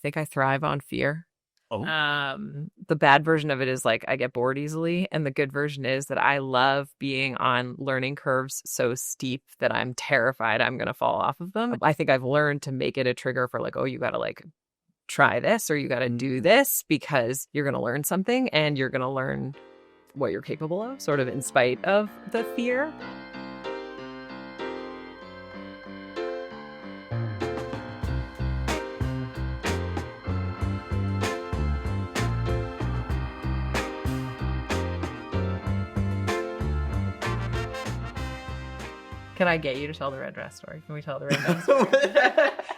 think I thrive on fear. Oh, The bad version of it is like I get bored easily, and the good version is that I love being on learning curves so steep that I'm terrified I'm going to fall off of them. I think I've learned to make it a trigger for like, oh, you got to like try this or you got to do this because you're going to learn something and you're going to learn what you're capable of, sort of in spite of the fear. Can I get you to tell the red dress story? Can we tell the red dress story?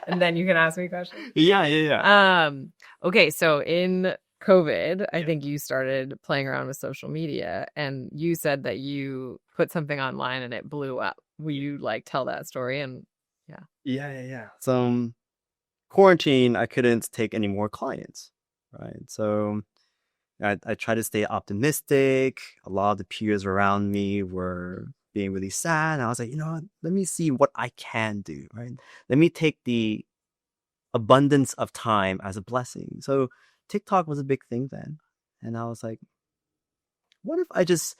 And then you can ask me questions. yeah. Okay, so in COVID, I think you started playing around with social media and you said that you put something online and it blew up. Will you like tell that story? And Yeah. So quarantine, I couldn't take any more clients, right? So I tried to stay optimistic. A lot of the peers around me were being really sad. And I was like, you know what? Let me see what I can do, right? Let me take the abundance of time as a blessing. So TikTok was a big thing then. And I was like, what if I just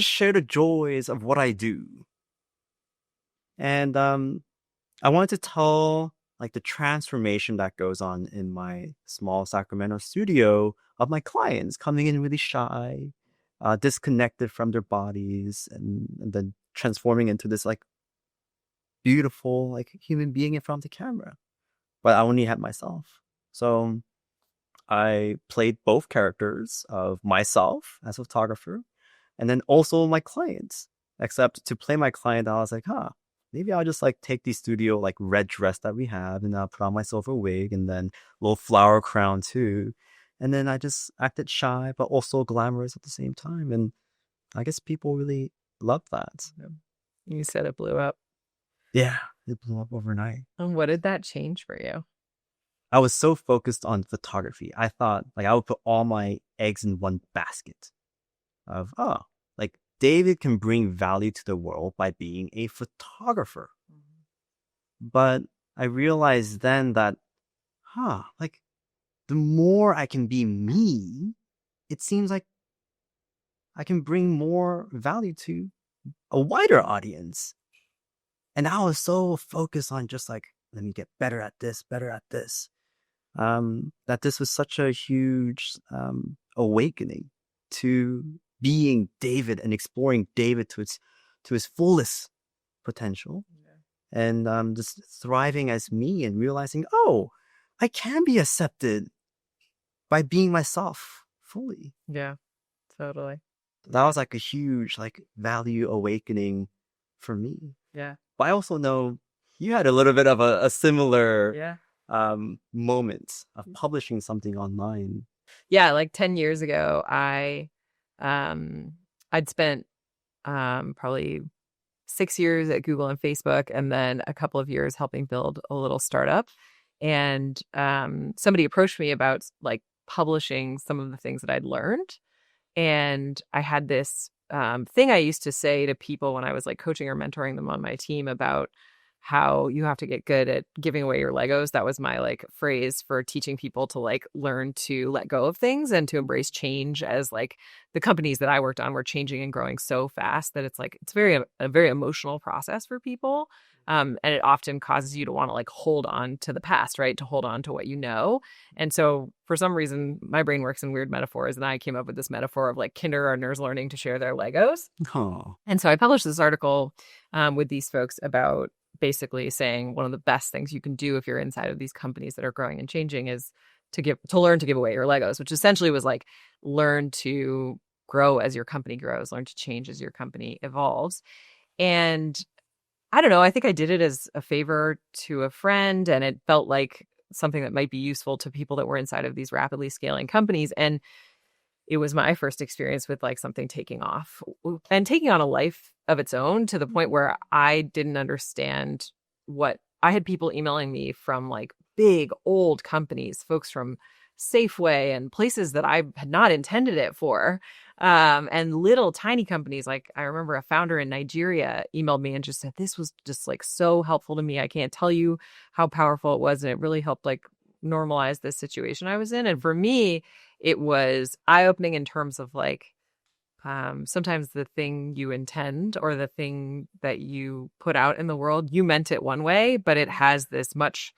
share the joys of what I do? And I wanted to tell like the transformation that goes on in my small Sacramento studio of my clients coming in really shy, disconnected from their bodies, and then transforming into this like beautiful like human being in front of the camera. But I only had myself. So I played both characters of myself as a photographer and then also my clients. Except to play my client, I was like, maybe I'll just like take the studio like red dress that we have and I'll put on myself a wig and then a little flower crown too. And then I just acted shy but also glamorous at the same time. And I guess people really loved that. you said it blew up. Yeah, it blew up overnight. And what did that change for you? I was so focused on photography. I thought like I would put all my eggs in one basket of, like David can bring value to the world by being a photographer. But I realized then that, like the more I can be me, it seems like I can bring more value to a wider audience. And I was so focused on just like, let me get better at this, that this was such a huge awakening to being David and exploring David to his fullest potential. And just thriving as me and realizing, I can be accepted by being myself fully. Yeah, totally. That was like a huge like value awakening for me. Yeah. But I also know you had a little bit of a similar moment of publishing something online. Yeah, like 10 years ago, I'd spent probably 6 years at Google and Facebook, and then a couple of years helping build a little startup. And somebody approached me about like publishing some of the things that I'd learned. And I had this thing I used to say to people when I was like coaching or mentoring them on my team about how you have to get good at giving away your Legos. That was my like phrase for teaching people to like learn to let go of things and to embrace change, as like the companies that I worked on were changing and growing so fast that it's like it's a very emotional process for people. And it often causes you to want to like hold on to the past, right? To hold on to what you know. And so for some reason, my brain works in weird metaphors. And I came up with this metaphor of like kindergartners learning to share their Legos. Oh. And so I published this article with these folks about basically saying one of the best things you can do if you're inside of these companies that are growing and changing is to learn to give away your Legos, which essentially was like learn to grow as your company grows, learn to change as your company evolves. And I don't know, I think I did it as a favor to a friend, and it felt like something that might be useful to people that were inside of these rapidly scaling companies. And it was my first experience with like something taking off and taking on a life of its own, to the point where I didn't understand what I had people emailing me from like big old companies, folks from Safeway and places that I had not intended it for. And little tiny companies. Like I remember a founder in Nigeria emailed me and just said, this was just like so helpful to me. I can't tell you how powerful it was. And it really helped like normalize this situation I was in. And for me, it was eye-opening in terms of like sometimes the thing you intend or the thing that you put out in the world, you meant it one way, but it has this much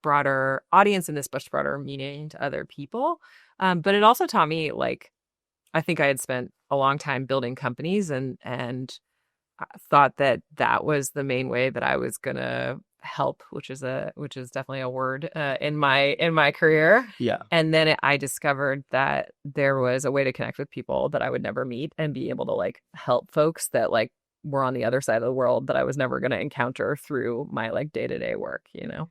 broader audience and this much broader meaning to other people. But it also taught me, like, I think I had spent a long time building companies and thought that that was the main way that I was gonna help, which is definitely a word in my career. Yeah. And then I discovered that there was a way to connect with people that I would never meet and be able to like help folks that like were on the other side of the world that I was never going to encounter through my like day-to-day work, you know?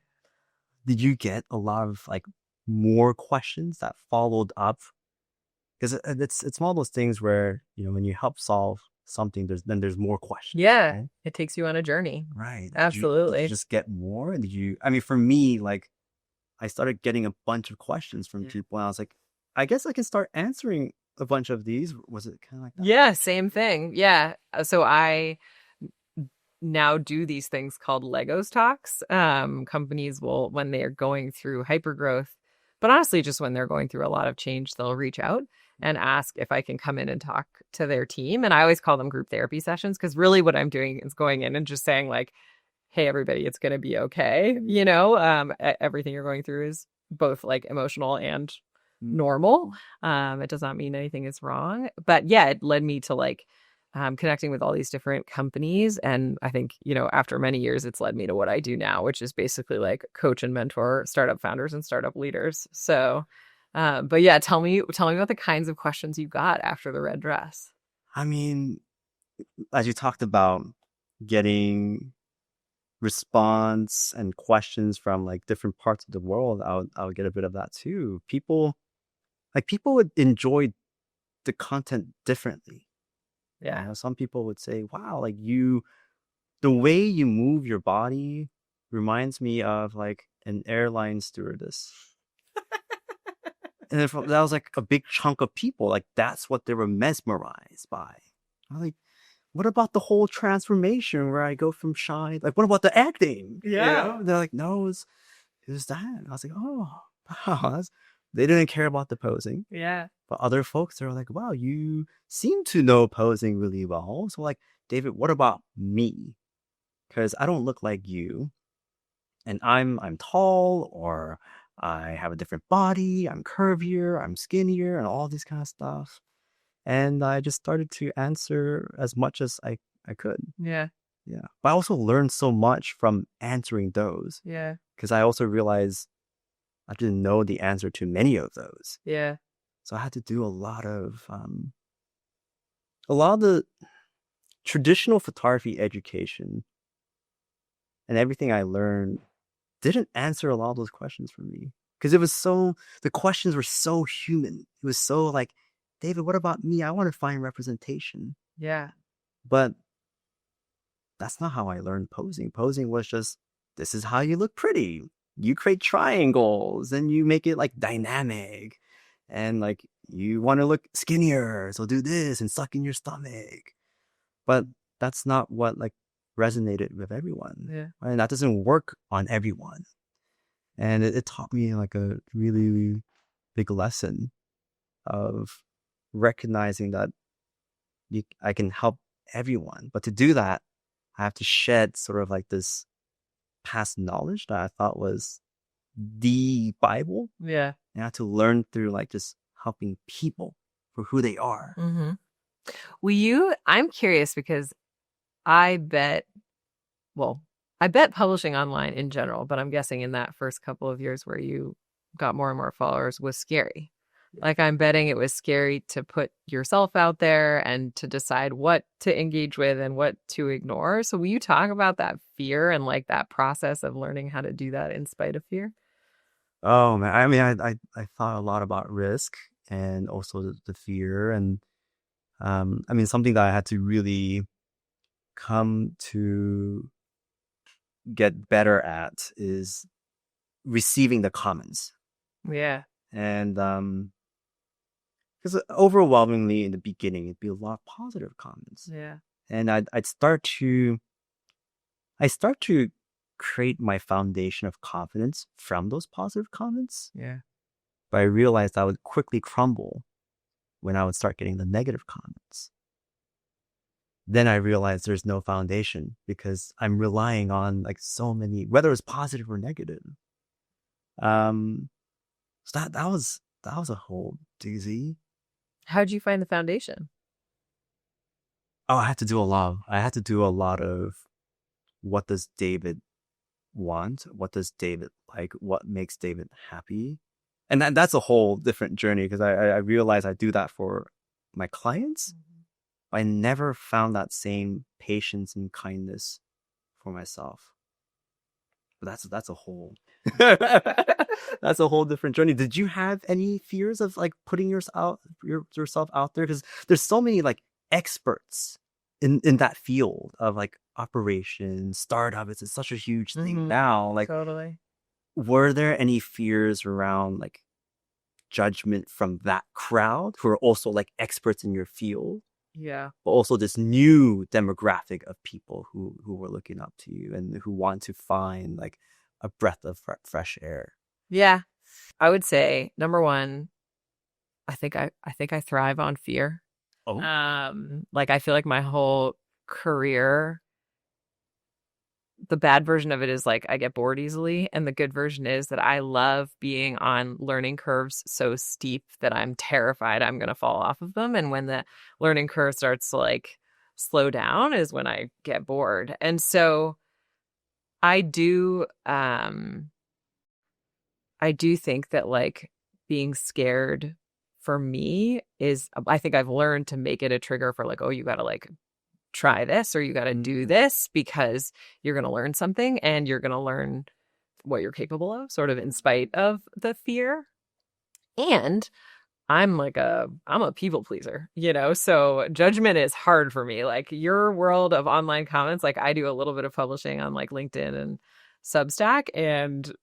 Did you get a lot of like more questions that followed up? Because it's one of those things where, you know, when you help solve something, there's more questions. Yeah, right? it takes you on a journey. Right. Did Absolutely. you just get more? I mean, for me, like, I started getting a bunch of questions from people, and I was like, I guess I can start answering a bunch of these. Was it kind of like that? Yeah, same thing. Yeah. So I now do these things called Legos talks. Companies will, when they are going through hypergrowth, but honestly, just when they're going through a lot of change, they'll reach out and ask if I can come in and talk to their team. And I always call them group therapy sessions because really what I'm doing is going in and just saying like, hey, everybody, it's going to be okay. You know, everything you're going through is both like emotional and normal. It does not mean anything is wrong. But yeah, it led me to like connecting with all these different companies. And I think, you know, after many years, it's led me to what I do now, which is basically like coach and mentor startup founders and startup leaders. So, but yeah, tell me about the kinds of questions you got after the red dress. I mean, as you talked about getting response and questions from like different parts of the world, I'll get a bit of that too. People would enjoy the content differently. Yeah. You know, some people would say, wow, like the way you move your body reminds me of like an airline stewardess. And then that was like a big chunk of people. Like that's what they were mesmerized by. I'm like, what about the whole transformation where I go from shy? Like, what about the acting? Yeah. You know? They're like, no, it was that. And I was like, oh, wow. They didn't care about the posing. Yeah. But other folks are like, wow, you seem to know posing really well. So like, David, what about me? Because I don't look like you. And I'm tall, or I have a different body, I'm curvier, I'm skinnier, and all this kind of stuff. And I just started to answer as much as I could. Yeah. Yeah. But I also learned so much from answering those. Yeah. Because I also realized I didn't know the answer to many of those. Yeah. So I had to do a lot of the traditional photography education, and everything I learned didn't answer a lot of those questions for me. Because the questions were so human. It was so like, David, what about me? I want to find representation. Yeah. But that's not how I learned posing. Posing was just, this is how you look pretty. You create triangles and you make it like dynamic. And like, you want to look skinnier, so do this and suck in your stomach. But that's not what like resonated with everyone. Yeah. And that doesn't work on everyone. And it taught me like a really big lesson of recognizing that I can help everyone. But to do that, I have to shed sort of like this past knowledge that I thought was the Bible. Yeah. And I have to learn through like just helping people for who they are. Mm-hmm. I'm curious because I bet publishing online in general, but I'm guessing in that first couple of years where you got more and more followers was scary. Like I'm betting it was scary to put yourself out there and to decide what to engage with and what to ignore. So will you talk about that fear and like that process of learning how to do that in spite of fear? Oh man, I mean, I thought a lot about risk and also the fear, and I mean, something that I had to really come to get better at is receiving the comments. Yeah. And because overwhelmingly in the beginning, it'd be a lot of positive comments. Yeah. And I start to create my foundation of confidence from those positive comments. Yeah. But I realized I would quickly crumble when I would start getting the negative comments. Then I realized there's no foundation because I'm relying on like so many, whether it's positive or negative. So that was a whole doozy. How'd you find the foundation? Oh, I had to do a lot of what does David want? What does David like? What makes David happy? And that's a whole different journey because I realized I do that for my clients. I never found that same patience and kindness for myself. But that's a whole that's a whole different journey. Did you have any fears of like putting yourself out there? Because there's so many like experts in that field of like operations, startup. It's such a huge thing now. Like, totally. Were there any fears around like judgment from that crowd who are also like experts in your field? Yeah. But also this new demographic of people who were looking up to you and who want to find like a breath of fresh air. Yeah. I would say number one, I think I thrive on fear. Oh. Like I feel like my whole career, the bad version of it is like I get bored easily, and the good version is that I love being on learning curves so steep that I'm terrified I'm going to fall off of them. And when the learning curve starts to like slow down is when I get bored. And so I do think that like being scared for me is, I think I've learned to make it a trigger for like, oh, you got to like try this or you got to do this because you're going to learn something and you're going to learn what you're capable of sort of in spite of the fear. And I'm a people pleaser, so judgment is hard for me. Like your world of online comments, like I do a little bit of publishing on like LinkedIn and Substack, and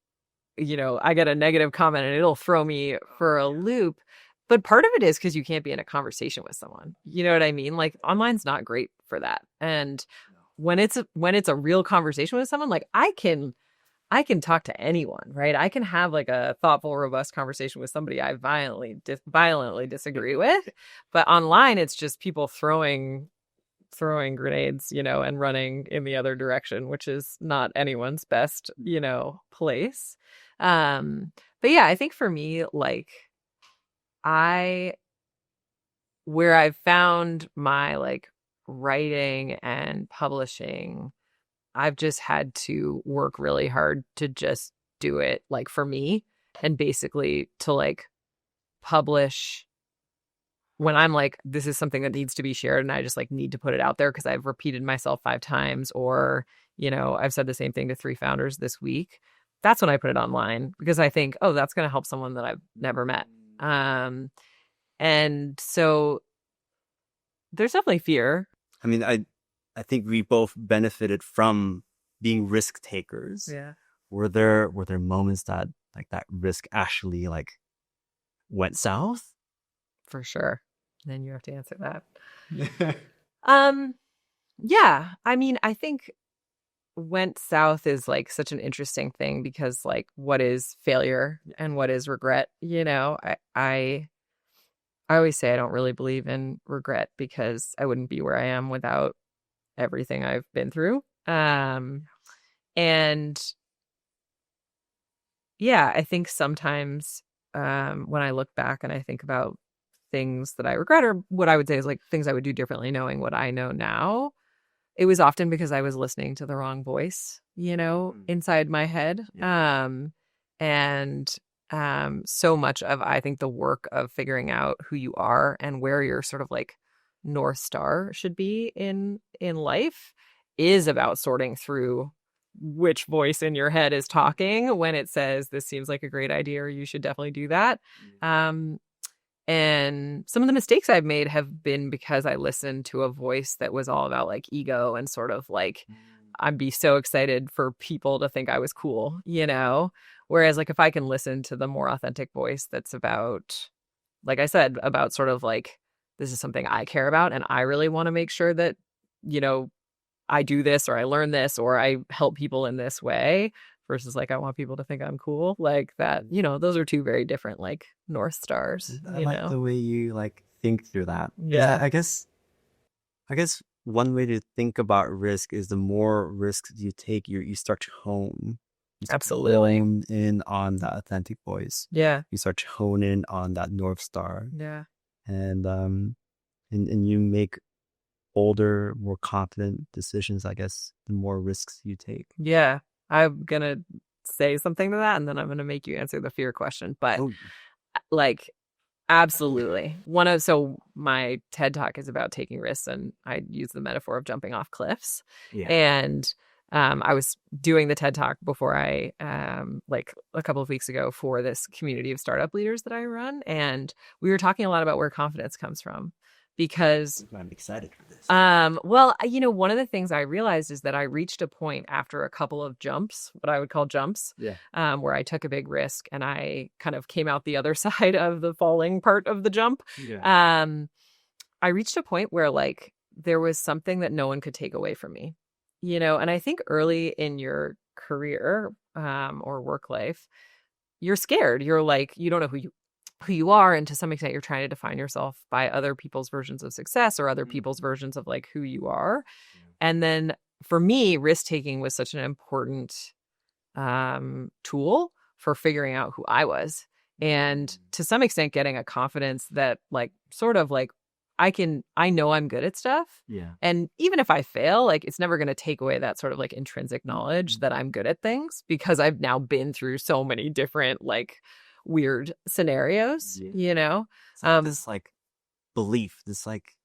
I get a negative comment and it'll throw me for a loop. But part of it is because you can't be in a conversation with someone. You know what I mean? Like online's not great for that. And when it's a real conversation with someone, like I can talk to anyone, right? I can have like a thoughtful, robust conversation with somebody I violently disagree with. But online, it's just people throwing grenades, and running in the other direction, which is not anyone's best, place. But yeah, I think for me, like where I've found my like writing and publishing, I've just had to work really hard to just do it like for me, and basically to like publish when I'm like, this is something that needs to be shared and I just like need to put it out there because I've repeated myself 5 times, or, I've said the same thing to 3 founders this week. That's when I put it online because I think, oh, that's going to help someone that I've never met. And so there's definitely fear. I mean, I think we both benefited from being risk takers. Yeah. Were there moments that like that risk actually like went south? For sure. Then you have to answer that. Yeah. I mean, I think went south is like such an interesting thing because like what is failure and what is regret? I always say I don't really believe in regret because I wouldn't be where I am without everything I've been through. And yeah, I think sometimes when I look back and I think about things that I regret, or what I would say is like things I would do differently knowing what I know now, it was often because I was listening to the wrong voice, inside my head. Yeah. So much of, I think, the work of figuring out who you are and where your sort of like North Star should be in life is about sorting through which voice in your head is talking when it says this seems like a great idea or you should definitely do that. And some of the mistakes I've made have been because I listened to a voice that was all about like ego and sort of like I'd be so excited for people to think I was cool, Whereas like if I can listen to the more authentic voice that's about, like I said, about sort of like this is something I care about and I really want to make sure that, I do this or I learn this or I help people in this way versus like I want people to think I'm cool. Like that, those are two very different like North Stars, I like the way you like think through that. Yeah. I guess one way to think about risk is the more risks you take, you start to hone. You start to Absolutely. hone in on that authentic voice. Yeah. You start to hone in on that North Star. Yeah. And you make bolder, more confident decisions, I guess, the more risks you take. Yeah. I'm going to say something to that and then I'm going to make you answer the fear question. But like, absolutely. So my TED Talk is about taking risks and I use the metaphor of jumping off cliffs. Yeah. And I was doing the TED Talk before like a couple of weeks ago for this community of startup leaders that I run. And we were talking a lot about where confidence comes from because I'm excited for this. Well, one of the things I realized is that I reached a point after a couple of jumps, what I would call jumps, where I took a big risk and I kind of came out the other side of the falling part of the jump. Yeah. I reached a point where like there was something that no one could take away from me, and I think early in your career or work life, you're scared. You're like, you don't know who you are, and to some extent you're trying to define yourself by other people's versions of success or other people's versions of like who you are. And then for me, risk taking was such an important tool for figuring out who I was, and to some extent getting a confidence that like sort of like I know I'm good at stuff. Yeah. And even if I fail, like it's never going to take away that sort of like intrinsic knowledge that I'm good at things because I've now been through so many different like weird scenarios, this like belief, this like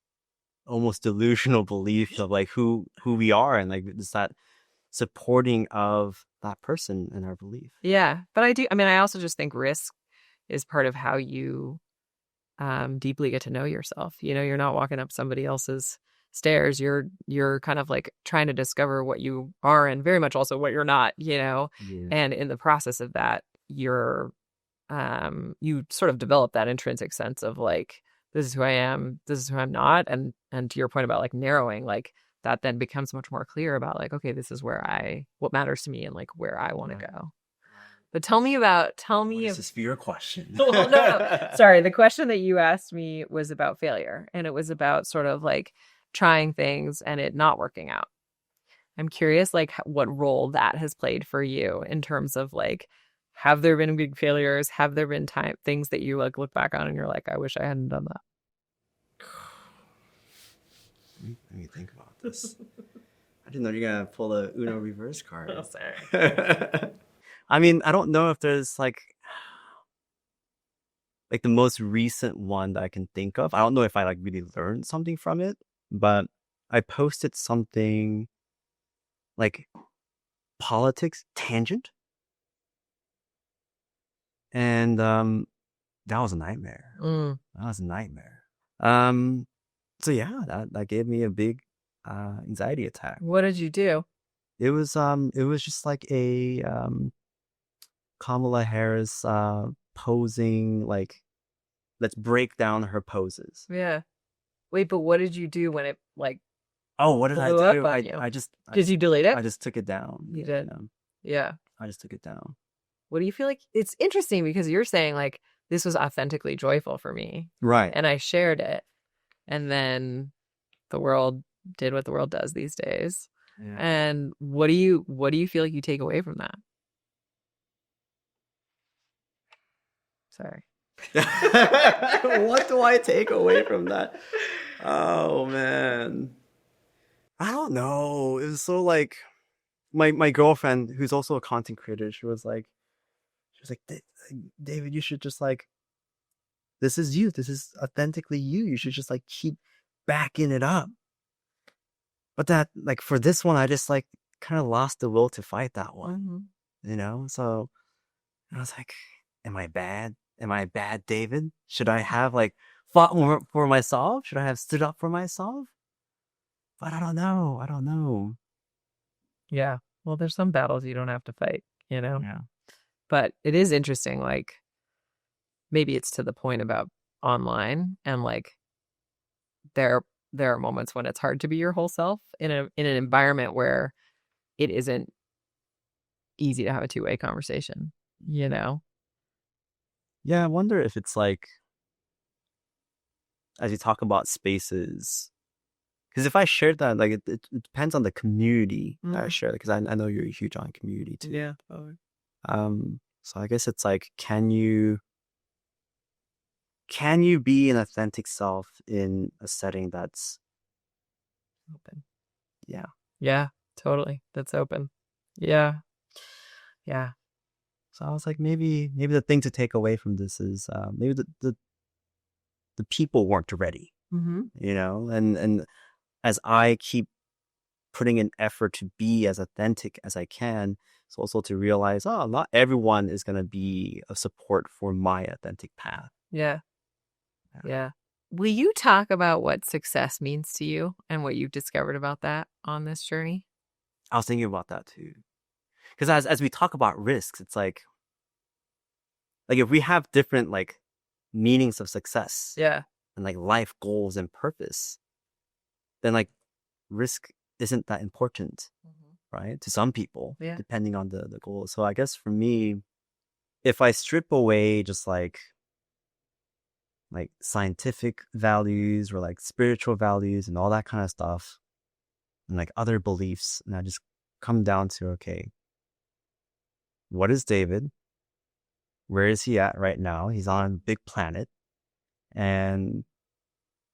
almost delusional belief of like who we are, and like it's that supporting of that person and our belief. Yeah. But I also just think risk is part of how you deeply get to know yourself. You're not walking up somebody else's stairs. You're kind of like trying to discover what you are and very much also what you're not, and in the process of that, you sort of develop that intrinsic sense of like, this is who I am, this is who I'm not. And to your point about like narrowing, like that then becomes much more clear about like, okay, this is what matters to me and like where I want to go. But tell me This is for your question. No. Sorry. The question that you asked me was about failure, and it was about sort of like trying things and it not working out. I'm curious, like what role that has played for you in terms of like, have there been big failures? Have there been things that you like look back on and you're like, I wish I hadn't done that? Let me think about this. I didn't know you're gonna pull the Uno reverse card. Oh, sorry. I mean, I don't know if there's like the most recent one that I can think of. I don't know if I like really learned something from it, but I posted something like politics tangent. And that was a nightmare. That was a nightmare. So yeah, that gave me a big anxiety attack. What did you do? It was just like a Kamala Harris posing, like, let's break down her poses. Yeah. Wait, but what did you do when it like what did I do? Did you delete it? I just took it down. You did? Yeah. I just took it down. What do you feel like? It's interesting because you're saying like this was authentically joyful for me. Right. And I shared it. And then the world did what the world does these days. Yeah. And what do you feel like you take away from that? Sorry. What do I take away from that? Oh man. I don't know. It was so like my girlfriend, who's also a content creator, she was like, David, you should just like, this is you. This is authentically you. You should just like keep backing it up. But that, like, for this one, I just like kind of lost the will to fight that one, So I was like, am I bad? Am I a bad David? Should I have like fought more for myself? Should I have stood up for myself? But I don't know. Yeah. Well, there's some battles you don't have to fight, Yeah. But it is interesting, like, maybe it's to the point about online and like there there are moments when it's hard to be your whole self in an environment where it isn't easy to have a two-way conversation, you know? Yeah, I wonder if it's like, as you talk about spaces, because if I shared that, like it depends on the community that I share, because I know you're huge on community too. Yeah. So I guess it's like, can you be an authentic self in a setting that's Open. yeah. Yeah, totally. That's open. Yeah. Yeah. So I was like, maybe the thing to take away from this is maybe the people weren't ready, you know, and as I keep putting in effort to be as authentic as I can, it's also to realize, oh, not everyone is going to be a support for my authentic path. Yeah. Yeah. Will you talk about what success means to you and what you've discovered about that on this journey? I was thinking about that too. Because as we talk about risks, it's like if we have different like meanings of success Yeah. and like life goals and purpose, then like risk isn't that important, right? To some people, depending on the goal. So I guess for me, if I strip away just like scientific values or like spiritual values and all that kind of stuff, and like other beliefs, and I just come down to, okay, what is David? Where is he at right now? He's on a big planet, and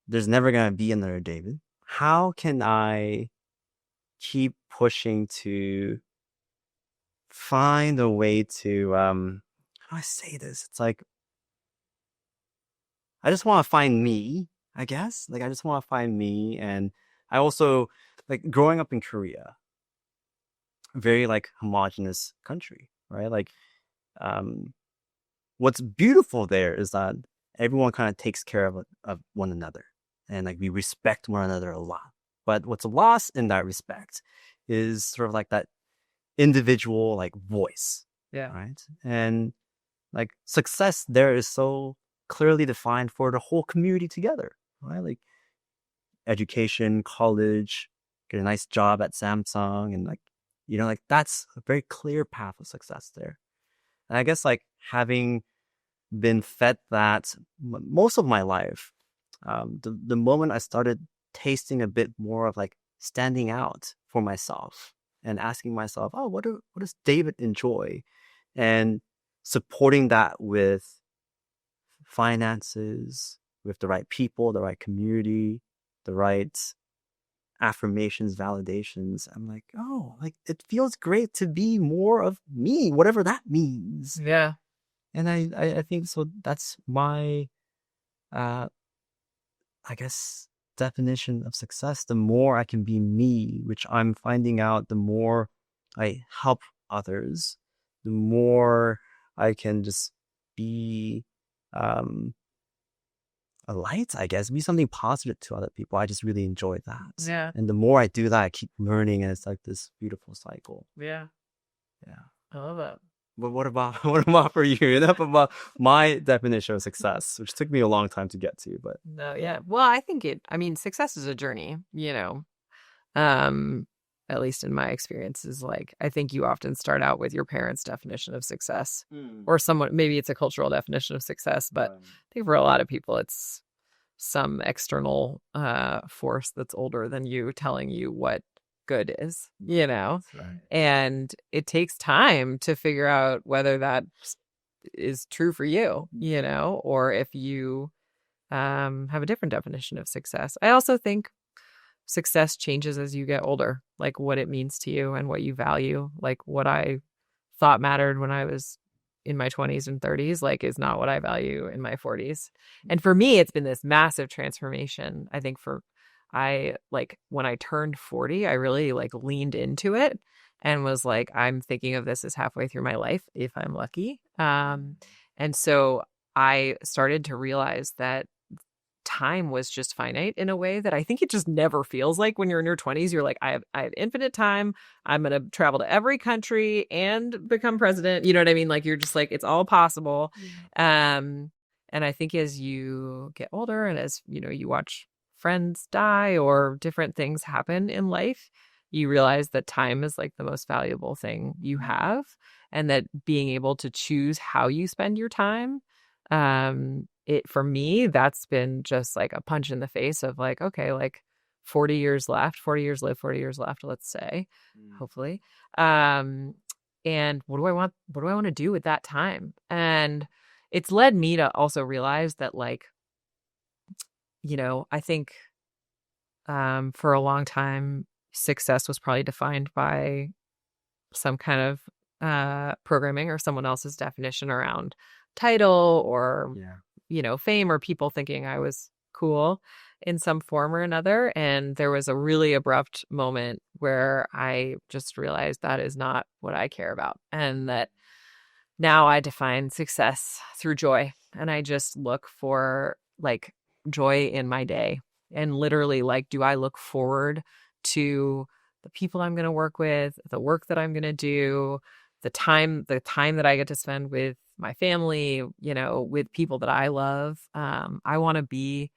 there's never going to be another David. How can I keep pushing to find a way to, how do I say this? It's like, I just want to find me, I guess. Like, I just want to find me. And I also, like, growing up in Korea, very like homogenous country, right? Like, what's beautiful there is that everyone kind of takes care of one another, and like we respect one another a lot. But what's lost in that respect is sort of like that individual like voice, right? And like success there is so clearly defined for the whole community together, right? Like education, college, get a nice job at Samsung, and like, you know, like that's a very clear path of success there. And I guess like having been fed that most of my life, the moment I started tasting a bit more of like standing out for myself and asking myself, oh, what does David enjoy? And supporting that with finances, with the right people, the right community, the right affirmations, validations. I'm like, oh, like it feels great to be more of me, whatever that means. Yeah. And I think so. That's my, I guess, definition of success. The more I can be me, which I'm finding out, the more I help others, the more I can just be a light, I guess, be something positive to other people. I just really enjoy that. Yeah. And the more I do that, I keep learning, and it's like this beautiful cycle. Yeah. Yeah. I love that. But what about for you? Enough about my definition of success, which took me a long time to get to, but No, yeah. Well, I mean, success is a journey, you know. At least in my experience, is like, I think you often start out with your parents' definition of success, or someone, maybe it's a cultural definition of success, but I think for a lot of people, it's some external force that's older than you telling you what good is, you know. right. And it takes time to figure out whether that is true for you, you know, or if you have a different definition of success. I also think success changes as you get older, like what it means to you and what you value. Like what I thought mattered when I was in my 20s and 30s, like is not what I value in my 40s. And for me, it's been this massive transformation. I think I like when I turned 40, I really like leaned into it and was like, I'm thinking of this as halfway through my life, if I'm lucky. And so I started to realize that time was just finite in a way that I think it just never feels like when you're in your 20s. You're like, I have infinite time. I'm going to travel to every country and become president. You know what I mean? Like, you're just like, it's all possible. And I think as you get older and as, you know, you watch friends die or different things happen in life, you realize that time is like the most valuable thing you have, and that being able to choose how you spend your time, it for me, that's been just like a punch in the face of like, okay, like 40 years left, 40 years live, 40 years left, let's say, hopefully. And what do I want? What do I want to do with that time? And it's led me to also realize that, like, I think for a long time, success was probably defined by some kind of programming or someone else's definition around title or, fame, or people thinking I was cool in some form or another. And there was a really abrupt moment where I just realized that is not what I care about. And that now I define success through joy. And I just look for like joy in my day. And literally, like, do I look forward to the people I'm going to work with, the work that I'm going to do, the time that I get to spend with my family, with people that I love. I want to be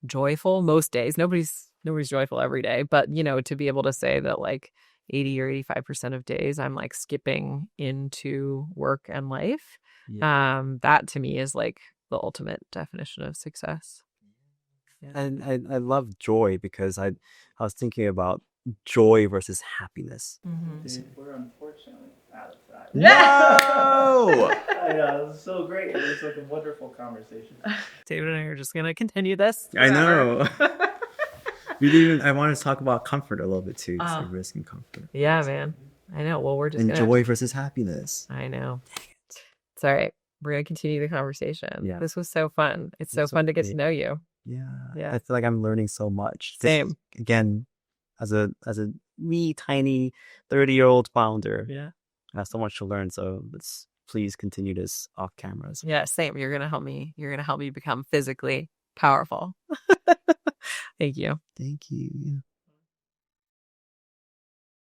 joyful most days. Nobody's joyful every day, but to be able to say that like 80 or 85% of days I'm like skipping into work and life. That to me is like the ultimate definition of success. Yeah. And I love joy because I was thinking about joy versus happiness. We're unfortunately out of time. No! I know, it's so great. It was like a wonderful conversation. David and I are just going to continue this. I know. I wanted to talk about comfort a little bit too. So risk and comfort. Yeah, man. I know. Well, we're just joy versus happiness. I know. It's all right. We're going to continue the conversation. Yeah. This was so fun. It's so fun to get to know you. Yeah. I feel like I'm learning so much. Same. Again, as a wee tiny 30-year-old founder. Yeah. I have so much to learn. So let's please continue this off cameras. Yeah, same. You're gonna help me. You're gonna help me become physically powerful. Thank you. Thank you.